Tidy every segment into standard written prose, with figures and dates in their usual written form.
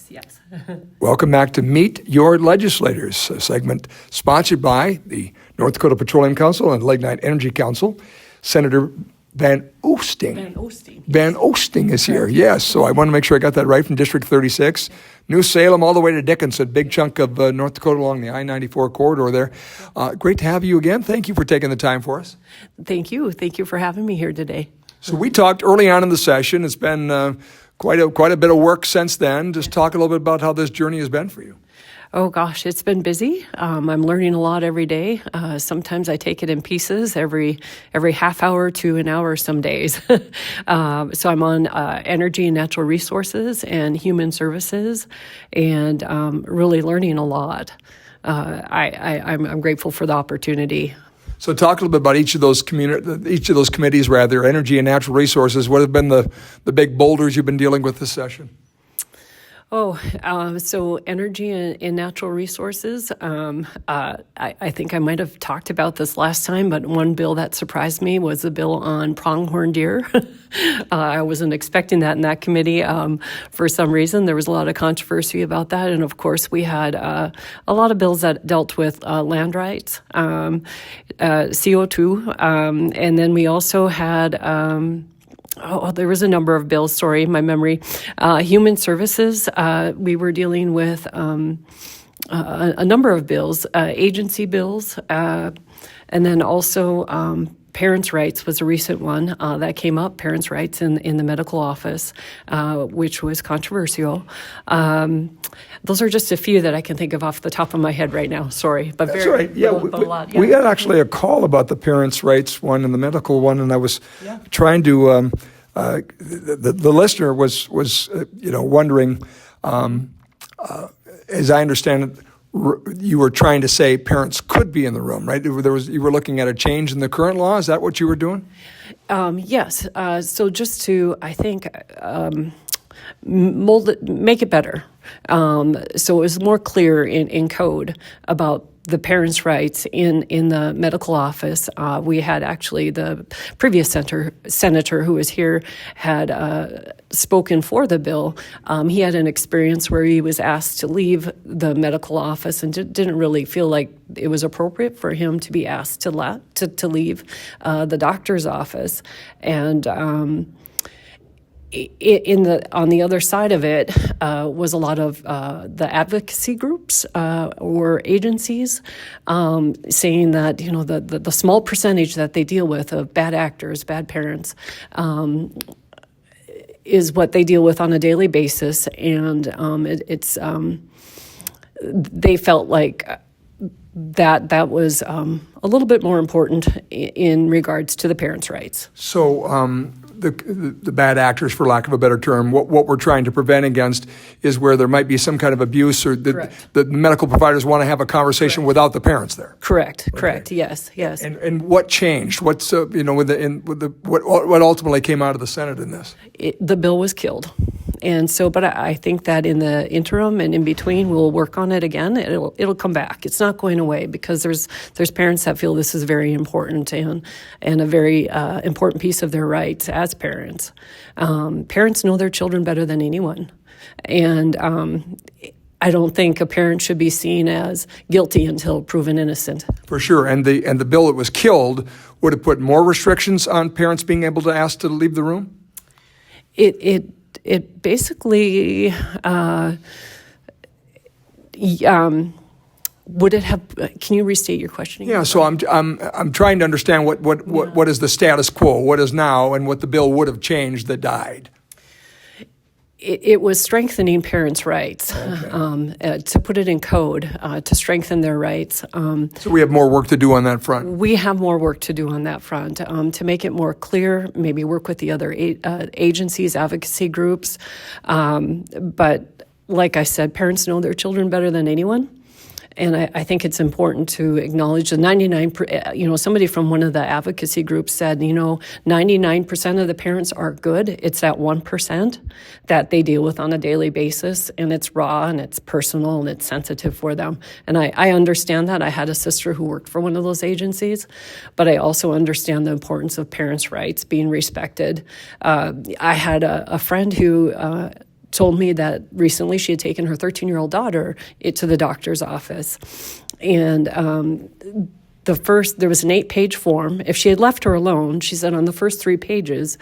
yes. Welcome back to Meet Your Legislators, a segment sponsored by the North Dakota Petroleum Council and Lignite Energy Council. Senator Van Oosting. Van Oosting is here, yes. So I want to make sure I got that right, from District 36. New Salem all the way to Dickinson, big chunk of North Dakota along the I-94 corridor there. Great to have you again. Thank you for taking the time for us. Thank you. Thank you for having me here today. So we talked early on in the session. It's been quite a bit of work since then. Just talk a little bit about how this journey has been for you. Oh gosh, it's been busy. I'm learning a lot every day. Sometimes I take it in pieces, every half hour to an hour some days. So I'm on energy and natural resources and human services, and really learning a lot. I'm grateful for the opportunity. So talk a little bit about each of those committees, energy and natural resources. What have been the big boulders you've been dealing with this session? So energy and natural resources, I think I might have talked about this last time, but one bill that surprised me was the bill on pronghorn deer. I wasn't expecting that in that committee. For some reason, there was a lot of controversy about that. And of course, we had a lot of bills that dealt with land rights, CO2, and then we also had... there was a number of bills. Sorry, my memory. Human services. We were dealing with a number of bills, agency bills, and then also parents' rights was a recent one that came up. Parents' rights in the medical office, which was controversial. Those are just a few that I can think of off the top of my head right now. Sorry, but that's right. Yeah, but a lot. Yeah. We got actually a call about the parents' rights one and the medical one, and I was trying to. The listener was wondering, as I understand it, you were trying to say parents could be in the room, right? You were looking at a change in the current law. Is that what you were doing? Yes. So just to, I think, mold it, make it better. So it was more clear in code about the parents' rights in the medical office. We had actually the previous senator who was here had spoken for the bill. He had an experience where he was asked to leave the medical office and didn't really feel like it was appropriate for him to be asked to leave the doctor's office. And on the other side of it was a lot of the advocacy groups or agencies saying that the small percentage that they deal with of bad actors, bad parents, is what they deal with on a daily basis, and they felt like that was a little bit more important in regards to the parents' rights. So. The bad actors, for lack of a better term, what we're trying to prevent against is where there might be some kind of abuse, or the medical providers want to have a conversation without the parents there. Correct. Yes. And what changed? What's what ultimately came out of the Senate in this? The bill was killed. And so, but I think that in the interim and in between, we'll work on it again. It'll come back. It's not going away, because there's parents that feel this is very important and a very important piece of their rights as parents. Parents know their children better than anyone, and I don't think a parent should be seen as guilty until proven innocent. For sure, and the bill that was killed would have put more restrictions on parents being able to ask to leave the room. It basically would it have? Can you restate your question again? Yeah, so I'm trying to understand what is the status quo, what is now, and what the bill would have changed that died. It was strengthening parents' rights, to put it in code, to strengthen their rights. So we have more work to do on that front. We have more work to do on that front, to make it more clear, maybe work with the other agencies, advocacy groups. But like I said, parents know their children better than anyone. And I think it's important to acknowledge the 99%, somebody from one of the advocacy groups said, 99% of the parents are good. It's that 1% that they deal with on a daily basis, and it's raw and it's personal and it's sensitive for them. And I understand that. I had a sister who worked for one of those agencies, but I also understand the importance of parents' rights being respected. I had a friend who told me that recently she had taken her 13-year-old daughter to the doctor's office. And there was an 8-page form. If she had left her alone, she said on the first 3 pages,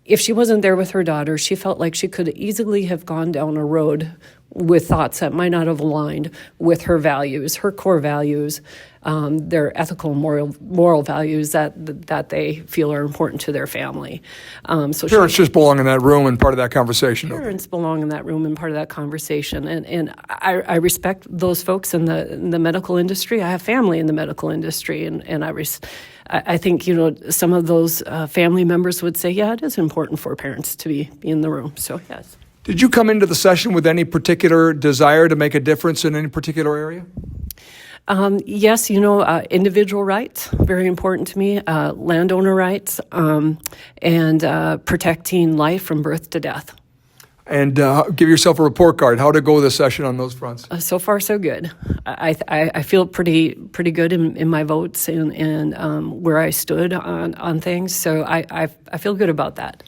if she wasn't there with her daughter, she felt like she could easily have gone down a road with thoughts that might not have aligned with her values, her core values, their ethical and moral values that they feel are important to their family. So parents just belong in that room and part of that conversation. Parents belong in that room and part of that conversation. And I respect those folks in the medical industry. I have family in the medical industry, and I think, some of those family members would say, yeah, it is important for parents to be in the room. So, yes. Did you come into the session with any particular desire to make a difference in any particular area? Yes, individual rights, very important to me, landowner rights, and protecting life from birth to death. And give yourself a report card. How to go this session on those fronts? So far, so good. I feel pretty good in my votes and where I stood on things. So I feel good about that.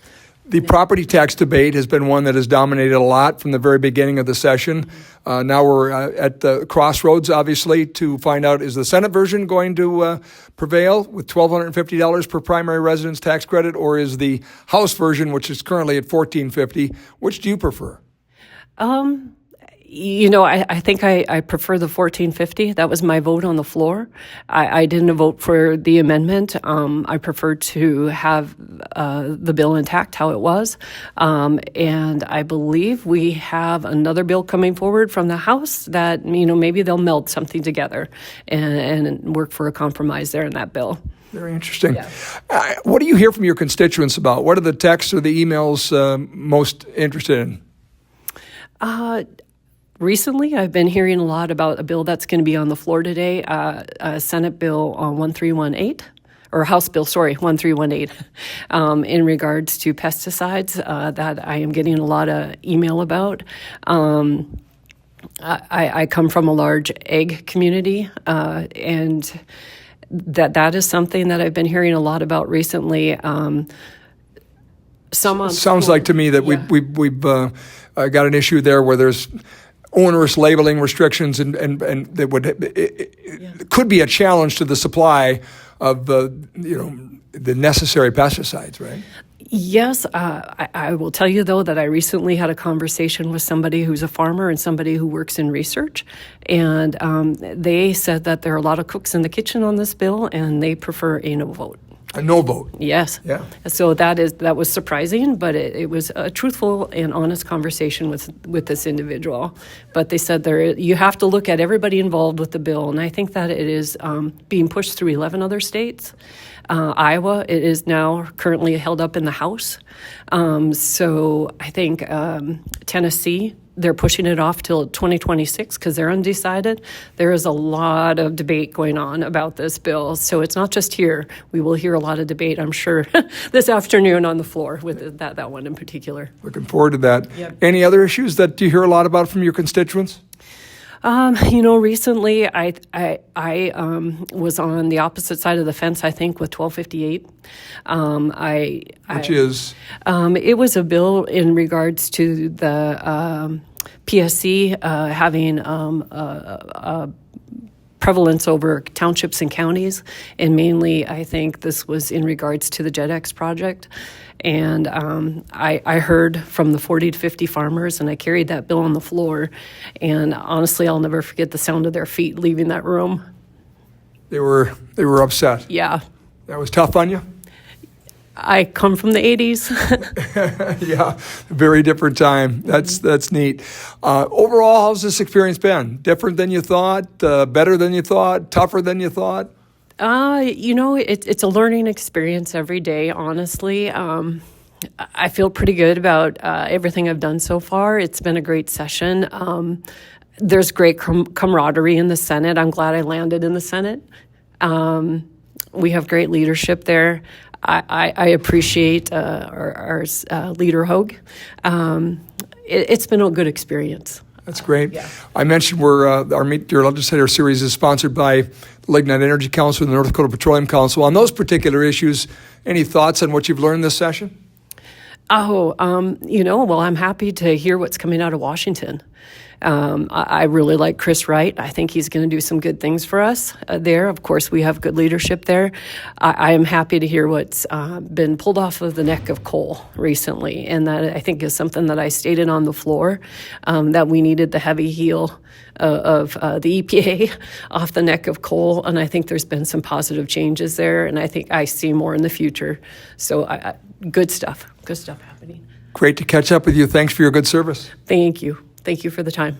The property tax debate has been one that has dominated a lot from the very beginning of the session. Now we're at the crossroads, obviously, to find out, is the Senate version going to prevail with $1,250 per primary residence tax credit, or is the House version, which is currently at $1,450, which do you prefer? I think I prefer the $1,450. That was my vote on the floor. I didn't vote for the amendment. I prefer to have the bill intact how it was. And I believe we have another bill coming forward from the House that, maybe they'll meld something together and work for a compromise there in that bill. Very interesting. Yeah. What do you hear from your constituents about? What are the texts or the emails most interested in? Recently, I've been hearing a lot about a bill that's going to be on the floor today, Senate Bill 1318, or House Bill, 1318, in regards to pesticides that I am getting a lot of email about. I come from a large ag community, and that is something that I've been hearing a lot about recently. Sounds like to me that we've got an issue there where there's onerous labeling restrictions and that could be a challenge to the supply of the necessary pesticides, right? Yes, I will tell you though that I recently had a conversation with somebody who's a farmer and somebody who works in research, and they said that there are a lot of cooks in the kitchen on this bill, and they prefer a no vote. A no vote. Yes. Yeah. So that was surprising, but it was a truthful and honest conversation with this individual. But they said you have to look at everybody involved with the bill, and I think that it is being pushed through 11 other states. Iowa, it is now currently held up in the House. So I think Tennessee, they're pushing it off till 2026 because they're undecided. There is a lot of debate going on about this bill. So it's not just here. We will hear a lot of debate, I'm sure, this afternoon on the floor with that one in particular. Looking forward to that. Yep. Any other issues that you hear a lot about from your constituents? Recently I was on the opposite side of the fence, I think, with 1258. Which is? It was a bill in regards to the PSC having a prevalence over townships and counties, and mainly I think this was in regards to the JetX project. And I heard from the 40 to 50 farmers, and I carried that bill on the floor, and honestly, I'll never forget the sound of their feet leaving that room. They were upset. Yeah. That was tough on you? I come from the 80s. Yeah, very different time. That's neat. Overall, how's this experience been? Different than you thought? Better than you thought? Tougher than you thought? It's a learning experience every day, honestly. I feel pretty good about everything I've done so far. It's been a great session. There's great camaraderie in the Senate. I'm glad I landed in the Senate. We have great leadership there. I appreciate our leader, Hogue. It's been a good experience. That's great. Yeah. I mentioned our Meet Your Legislator series is sponsored by the Lightening Energy Council and the North Dakota Petroleum Council. On those particular issues, any thoughts on what you've learned this session? Well, I'm happy to hear what's coming out of Washington. I really like Chris Wright. I think he's going to do some good things for us there. Of course, we have good leadership there. I am happy to hear what's been pulled off of the neck of coal recently, and that I think is something that I stated on the floor, that we needed the heavy heel of the EPA off the neck of coal, and I think there's been some positive changes there, and I think I see more in the future. So good stuff happening. Great to catch up with you. Thanks for your good service. Thank you for the time.